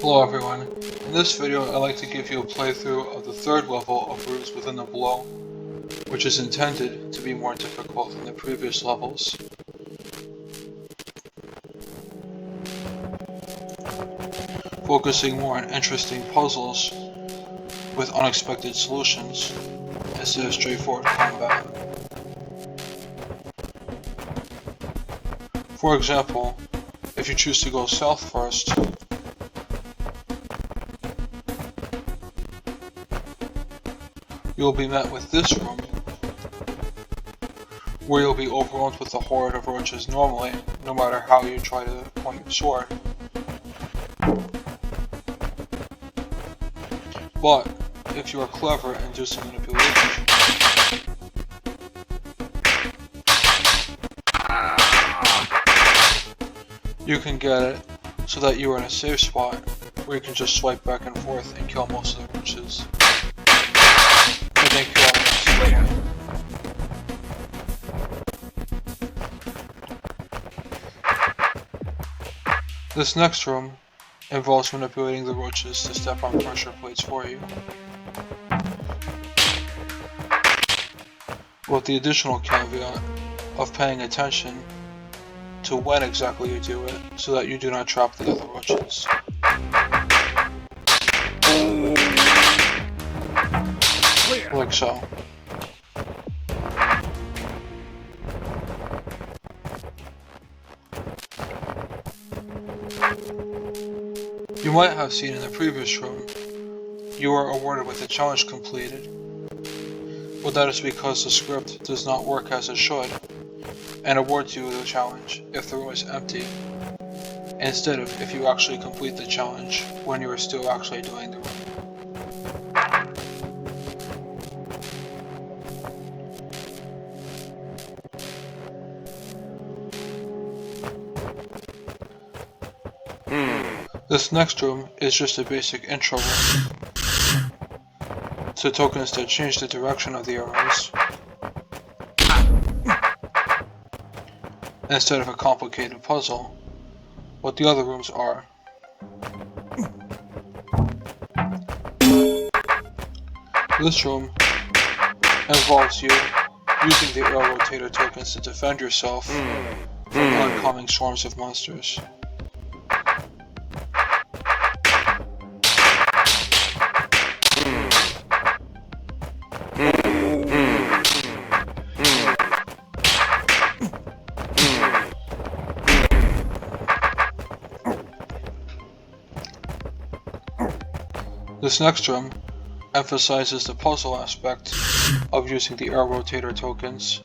Hello everyone, in this video I'd like to give you a playthrough of the third level of Riddles Within the Below, which is intended to be more difficult than the previous levels. Focusing more on interesting puzzles with unexpected solutions instead of straightforward combat. For example, if you choose to go south first, you'll be met with this room, where you'll be overwhelmed with a horde of roaches normally, no matter how you try to point your sword. But, if you are clever and do some manipulation, you can get it so that you are in a safe spot, where you can just swipe back and forth and kill most of the roaches. This next room involves manipulating the roaches to step on pressure plates for you, with the additional caveat of paying attention to when exactly you do it, so that you do not trap the other roaches. Like so. You might have seen in the previous room, you are awarded with a challenge completed. Well, that is because the script does not work as it should, and awards you the challenge if the room is empty, instead of if you actually complete the challenge when you are still actually doing the room. This next room is just a basic intro room to tokens that change the direction of the arrows, instead of a complicated puzzle, what the other rooms are. This room involves you using the arrow rotator tokens to defend yourself from oncoming swarms of monsters. This next room emphasizes the puzzle aspect of using the arrow rotator tokens.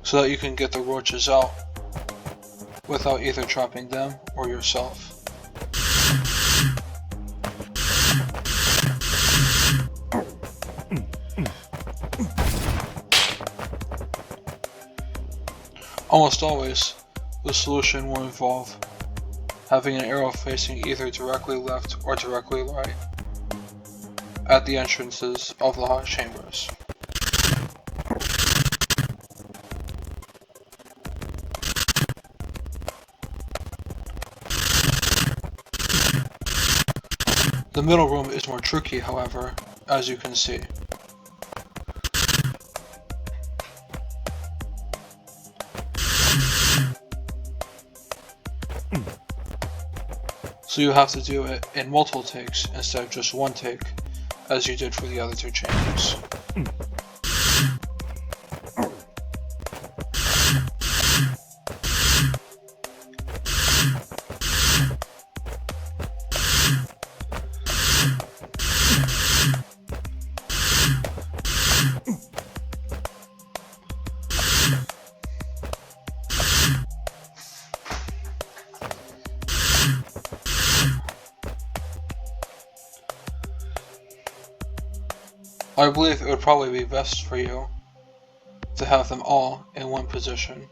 So that you can get the roaches out without either trapping them or yourself. Almost always, the solution will involve having an arrow facing either directly left or directly right at the entrances of the hot chambers. The middle room is more tricky, however, as you can see. So you have to do it in multiple takes instead of just one take, as you did for the other two chambers. I believe it would probably be best for you to have them all in one position,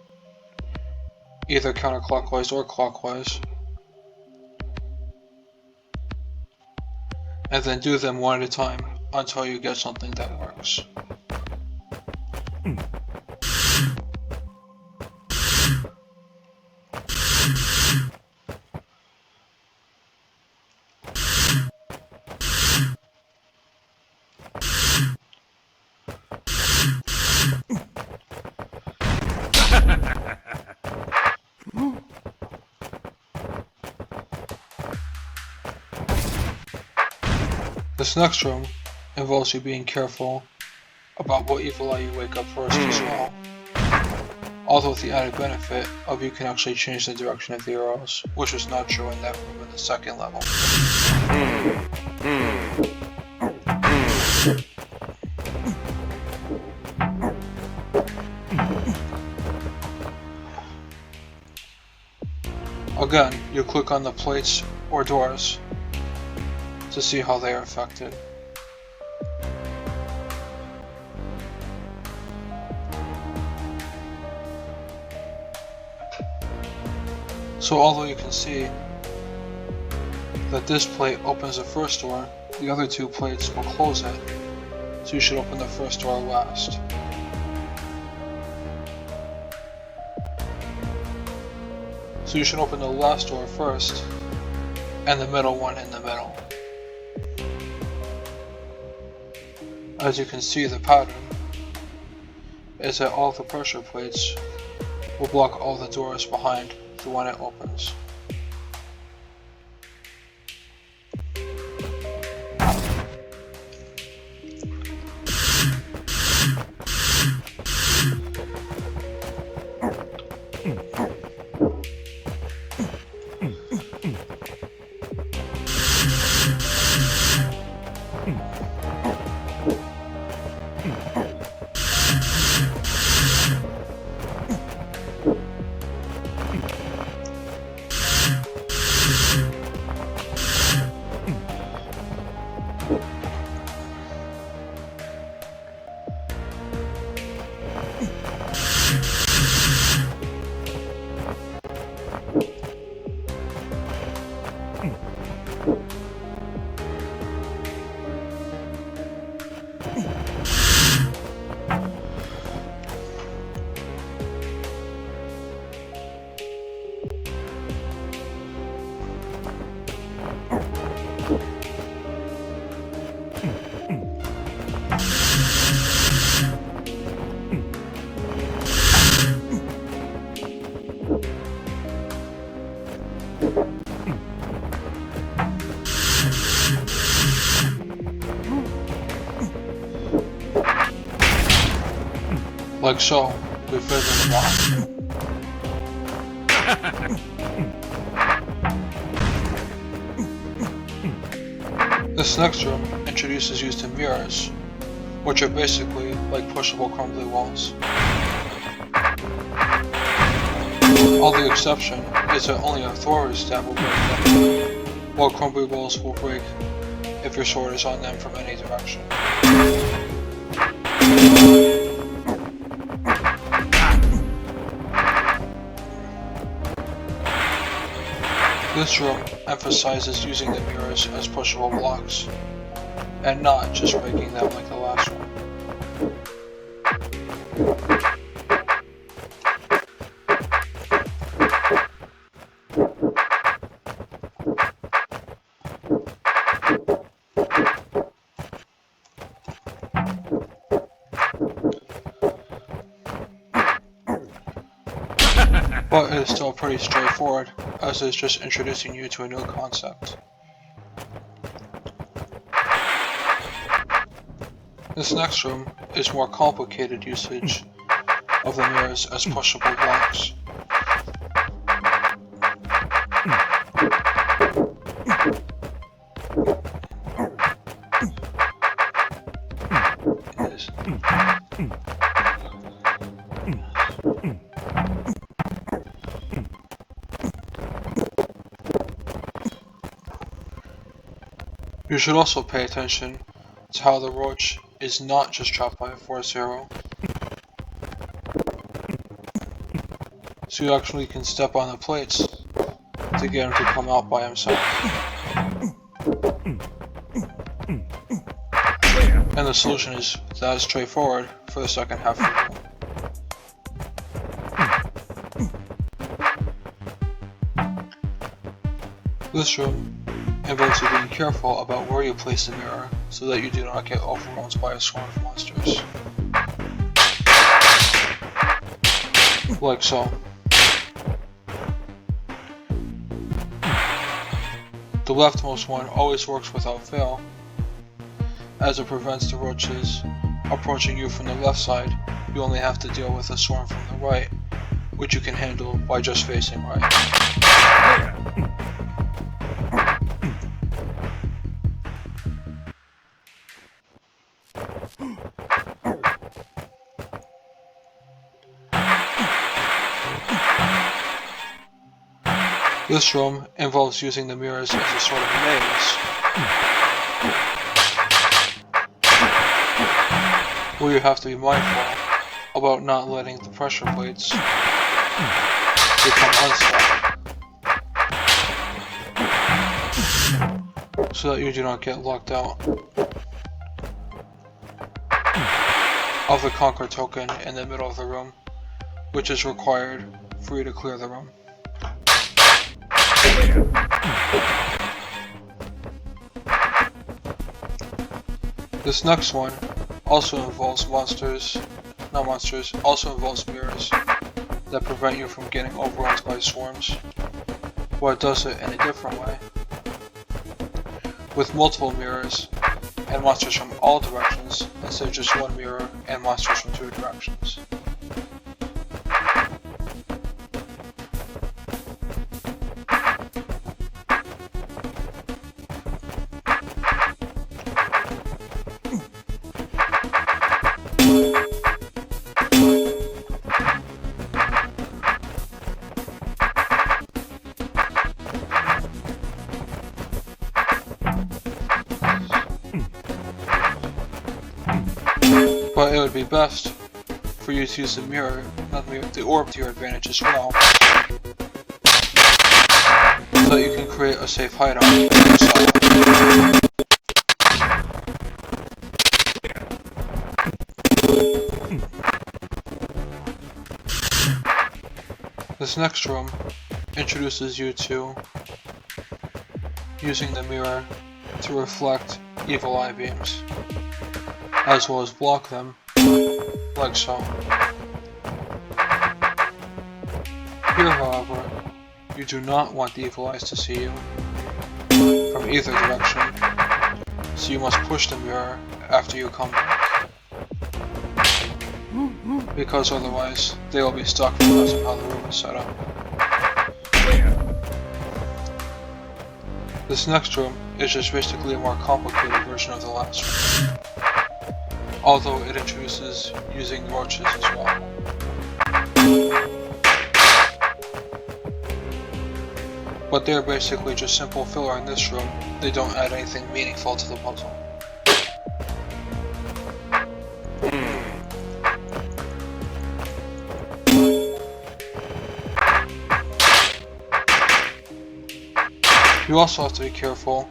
either counterclockwise or clockwise, and then do them one at a time until you get something that works. This next room involves you being careful about what evil eye you wake up first as well, although with the added benefit of you can actually change the direction of the arrows, which was not true in that room in the second level. Again, you click on the plates or doors to see how they are affected. So although you can see that this plate opens the first door, the other two plates will close it, so you should open the first door last. So you should open the last door first, and the middle one in the middle. As you can see, the pattern is that all the pressure plates will block all the doors behind the one it opens. Like so, we fit in the block. This next room introduces you to mirrors, which are basically like pushable crumbly walls. All the exception is that only a thrower's stab will break them, while crumbly walls will break if your sword is on them from any direction. This room emphasizes using the mirrors as pushable blocks, and not just breaking them like the last one. But it is still pretty straightforward, as it is just introducing you to a new concept. This next room is more complicated usage of the mirrors as pushable blocks. You should also pay attention to how the roach is not just trapped by a force arrow. So you actually can step on the plates to get him to come out by himself. And the solution is that straightforward for the second half of the room. This room involves you being careful about where you place the mirror so that you do not get overrun by a swarm of monsters. Like so. The leftmost one always works without fail, as it prevents the roaches approaching you from the left side. You only have to deal with a swarm from the right, which you can handle by just facing right. This room involves using the mirrors as a sort of maze, where you have to be mindful about not letting the pressure plates become unstuck, so that you do not get locked out of the conquer token in the middle of the room, which is required for you to clear the room. This next one also involves also involves mirrors that prevent you from getting overrun by swarms, but it does it in a different way. With multiple mirrors and monsters from all directions, instead of just one mirror and monsters from two directions. But it would be best for you to use the orb to your advantage as well, so that you can create a safe hideout on your side. This next room introduces you to using the mirror to reflect evil eye beams, as well as block them, like so. Here, however, you do not want the evil eyes to see you from either direction, so you must push the mirror after you come back, because otherwise they will be stuck because of how the room is set up. This next room is just basically a more complicated version of the last room, although it introduces using roaches as well. But they're basically just simple filler in this room. They don't add anything meaningful to the puzzle. You also have to be careful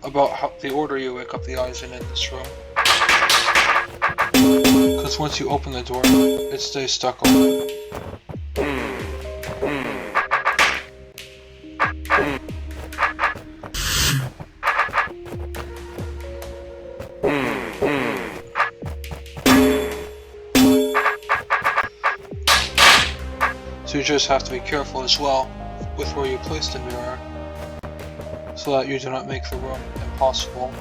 about the order you wake up the eyes in this room, because once you open the door, it stays stuck open. So you just have to be careful as well with where you place the mirror, so that you do not make the room impossible.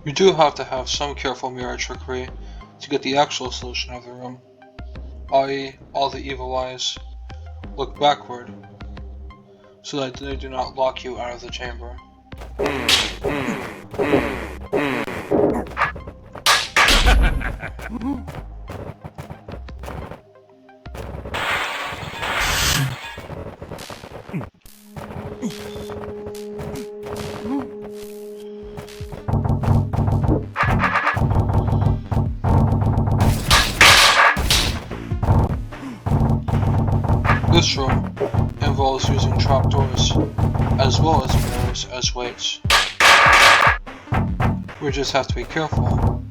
You do have to have some careful mirror trickery to get the actual solution of the room, i.e. all the evil eyes look backward so that they do not lock you out of the chamber. This room involves using trapdoors, as well as mirrors as weights. We just have to be careful.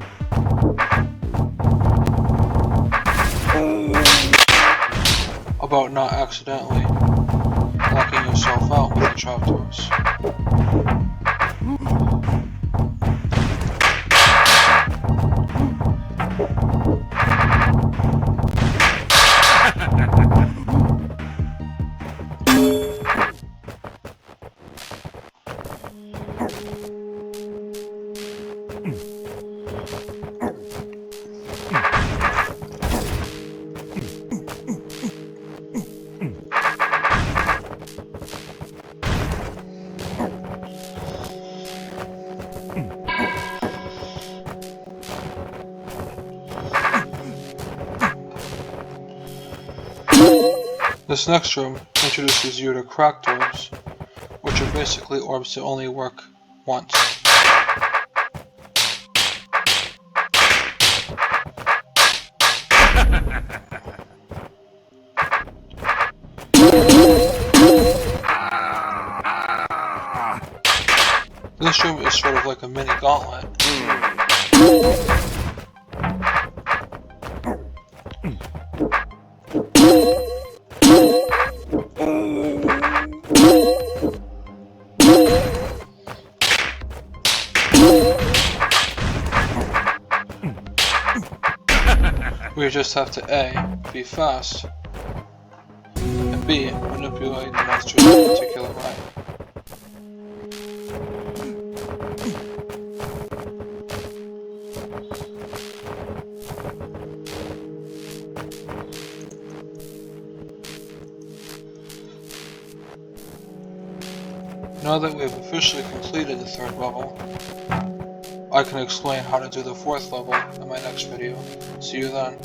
About not accidentally locking yourself out with the trapdoors. This next room introduces you to cracked orbs, which are basically orbs that only work once. This room is sort of like a mini gauntlet. We just have to A. be fast, and B. manipulate the monsters in a particular way. Now that we have officially completed the third level, I can explain how to do the fourth level in my next video. See you then.